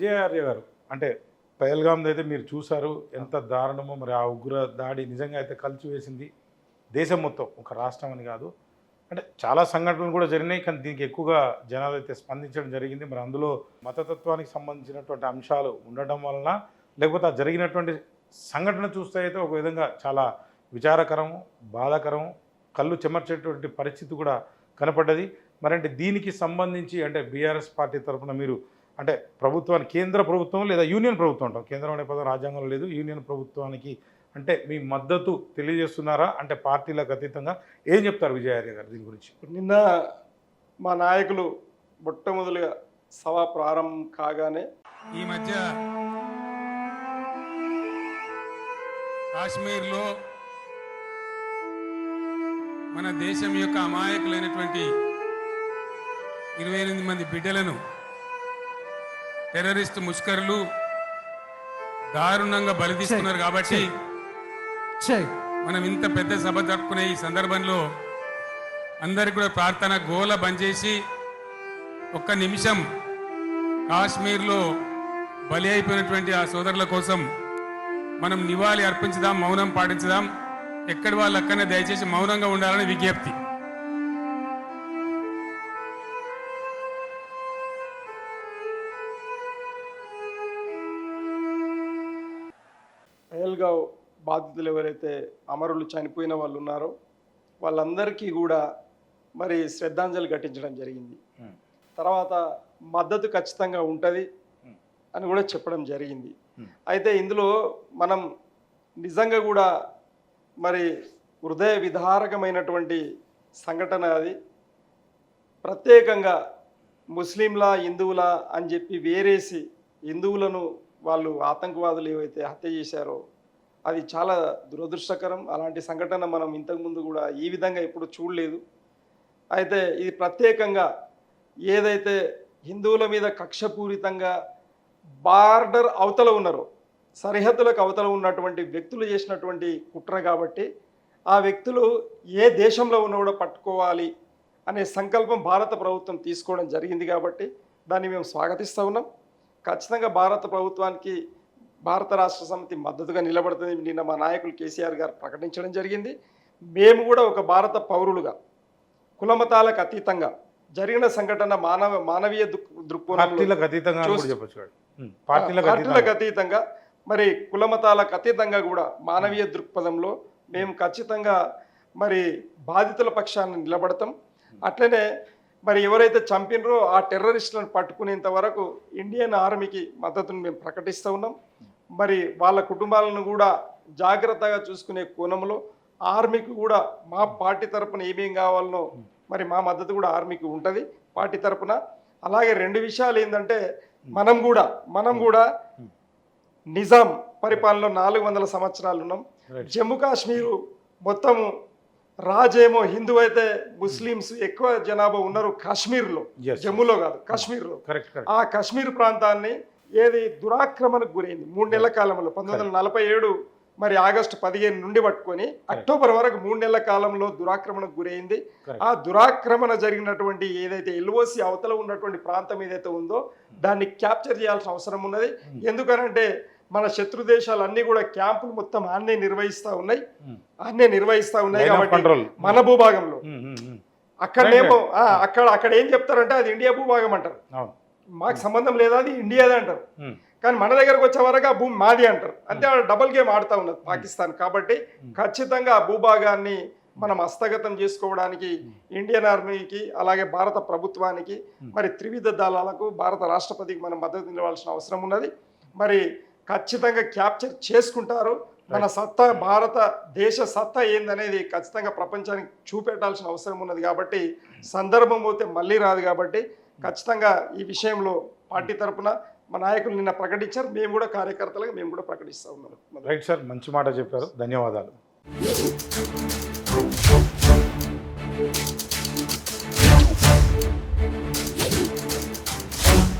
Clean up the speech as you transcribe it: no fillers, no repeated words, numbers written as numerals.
విజయార్య గారు, అంటే పహల్గామ్ది అయితే మీరు చూశారు, ఎంత దారుణమో. మరి ఆ ఉగ్ర దాడి నిజంగా అయితే కలిచివేసింది దేశం మొత్తం, ఒక రాష్ట్రం అని కాదు. అంటే చాలా సంఘటనలు కూడా జరిగినాయి, కానీ దీనికి ఎక్కువగా జనాలు అయితే స్పందించడం జరిగింది. మరి అందులో మతతత్వానికి సంబంధించినటువంటి అంశాలు ఉండటం వలన, లేకపోతే ఆ జరిగినటువంటి సంఘటన చూస్తే అయితే ఒక విధంగా చాలా విచారకరం, బాధాకరం, కళ్ళు చెమర్చేటువంటి పరిస్థితి కూడా కనపడ్డది. మరి అంటే దీనికి సంబంధించి అంటే బీఆర్ఎస్ పార్టీ తరఫున మీరు అంటే ప్రభుత్వానికి, కేంద్ర ప్రభుత్వం లేదా యూనియన్ ప్రభుత్వం అంటాం, కేంద్రం అనే పదం రాజ్యాంగంలో లేదు, యూనియన్ ప్రభుత్వానికి అంటే మీ మద్దతు తెలియజేస్తున్నారా? అంటే పార్టీలకు అతీతంగా ఏం చెప్తారు విజయార్య గారు దీని గురించి? నిన్న మా నాయకులు మొట్టమొదలుగా సభ ప్రారంభం కాగానే ఈ మధ్య కాశ్మీర్లో మన దేశం యొక్క అమాయకులైనటువంటి 28 మంది బిడ్డలను టెర్రరిస్ట్ ముష్కరులు దారుణంగా బలితీస్తున్నారు. కాబట్టి మనం ఇంత పెద్ద సభ జరుపుకునే ఈ సందర్భంలో అందరికి కూడా ప్రార్థన గోల బంద్ చేసి ఒక్క నిమిషం కాశ్మీర్లో బలి అయిపోయినటువంటి ఆ సోదరుల కోసం మనం నివాళి అర్పించుదాం, మౌనం పాటించుదాం. ఎక్కడి వాళ్ళు అక్కడనే దయచేసి మౌనంగా ఉండాలని విజ్ఞప్తి. పహల్గావ్ బాధితులు ఎవరైతే అమరులు చనిపోయిన వాళ్ళు ఉన్నారో వాళ్ళందరికీ కూడా మరి శ్రద్ధాంజలి ఘటించడం జరిగింది. తర్వాత మద్దతు ఖచ్చితంగా ఉంటుంది అని కూడా చెప్పడం జరిగింది. అయితే ఇందులో మనం నిజంగా కూడా మరి హృదయ విదారకమైనటువంటి సంఘటన అది. ప్రత్యేకంగా ముస్లింలా హిందువులా అని చెప్పి వేరేసి హిందువులను వాళ్ళు ఆతంకవాదులు ఏవైతే హత్య చేశారో అది చాలా దురదృష్టకరం. అలాంటి సంఘటన మనం ఇంతకుముందు కూడా ఈ విధంగా ఎప్పుడు చూడలేదు. అయితే ఇది ప్రత్యేకంగా ఏదైతే హిందువుల మీద కక్షపూరితంగా బార్డర్ అవతల ఉన్నారో, సరిహద్దులకు అవతల ఉన్నటువంటి వ్యక్తులు చేసినటువంటి కుట్ర కాబట్టి ఆ వ్యక్తులు ఏ దేశంలో ఉన్న కూడా పట్టుకోవాలి అనే సంకల్పం భారత ప్రభుత్వం తీసుకోవడం జరిగింది. కాబట్టి దాన్ని మేము స్వాగతిస్తూ ఉన్నాం. ఖచ్చితంగా భారత ప్రభుత్వానికి భారత రాష్ట్ర సమితి మద్దతుగా నిలబడుతుంది. నిన్న మా నాయకులు కేసీఆర్ గారు ప్రకటించడం జరిగింది. మేము కూడా ఒక భారత పౌరులుగా కులమతాలకు అతీతంగా జరిగిన సంఘటన మానవీయ దృక్కోణంలో పార్టీలకు అతీతంగా మరి కులమతాలకు అతీతంగా కూడా మానవీయ దృక్పథంలో మేము ఖచ్చితంగా మరి బాధితుల పక్షాన్ని నిలబడతాం. అట్లనే మరి ఎవరైతే చంపినరో ఆ టెర్రరిస్టులను పట్టుకునేంత వరకు ఇండియన్ ఆర్మీకి మద్దతును మేము ప్రకటిస్తూ ఉన్నాం. మరి వాళ్ళ కుటుంబాలను కూడా జాగ్రత్తగా చూసుకునే కోణంలో ఆర్మీకి కూడా మా పార్టీ తరపున ఏమేం కావాలనో మరి మా మద్దతు కూడా ఆర్మీకి ఉంటుంది పార్టీ తరపున. అలాగే రెండు విషయాలు ఏంటంటే మనం కూడా నిజాం పరిపాలనలో 400 సంవత్సరాలు ఉన్నాం. జమ్మూ కాశ్మీరు మొత్తము రాజేమో హిందూ అయితే ముస్లిమ్స్ ఎక్కువ జనాభా ఉన్నారు కాశ్మీర్లో, జమ్మూలో కాదు కాశ్మీర్లో. ఆ కాశ్మీర్ ప్రాంతాన్ని ఏది దురాక్రమణకు గురైంది 3 నెలల కాలంలో 1947 మరి ఆగస్టు 15 నుండి పట్టుకొని అక్టోబర్ వరకు 3 నెలల కాలంలో దురాక్రమణకు గురైంది. ఆ దురాక్రమణ జరిగినటువంటి ఏదైతే ఎల్ఓసి అవతల ఉన్నటువంటి ప్రాంతం ఏదైతే ఉందో దాన్ని క్యాప్చర్ చేయాల్సిన అవసరం ఉన్నది. ఎందుకనంటే మన శత్రు దేశాలు అన్ని కూడా క్యాంపులు మొత్తం ఆన్నే నిర్వహిస్తూ ఉన్నాయి కాబట్టి మన భూభాగంలో అక్కడేమో అక్కడ ఏం చెప్తారంటే అది ఇండియా భూభాగం అంటారు. మాకు సంబంధం లేదా, అది ఇండియాదే అంటారు. కానీ మన దగ్గరకు వచ్చే వరకు ఆ భూమి మాది అంటారు. అంతే డబుల్ గేమ్ ఆడుతూ ఉన్నది పాకిస్తాన్. కాబట్టి ఖచ్చితంగా ఆ భూభాగాన్ని మనం హస్తగతం చేసుకోవడానికి ఇండియన్ ఆర్మీకి అలాగే భారత ప్రభుత్వానికి మరి త్రివిధ దళాలకు భారత రాష్ట్రపతికి మనం మద్దతు నిలవాల్సిన అవసరం ఉన్నది. మరి ఖచ్చితంగా క్యాప్చర్ చేసుకుంటారు. మన సత్తా, భారతదేశ సత్తా ఏందనేది ఖచ్చితంగా ప్రపంచానికి చూపెట్టాల్సిన అవసరం ఉన్నది. కాబట్టి సందర్భం పోతే మళ్ళీ రాదు. కాబట్టి ఖచ్చితంగా ఈ విషయంలో పార్టీ తరపున మా నాయకులు నిన్న ప్రకటించారు. మేము కూడా కార్యకర్తలుగా మేము కూడా ప్రకటిస్తూ ఉన్నాం. రైట్ సార్, మంచి మాట చెప్పారు, ధన్యవాదాలు.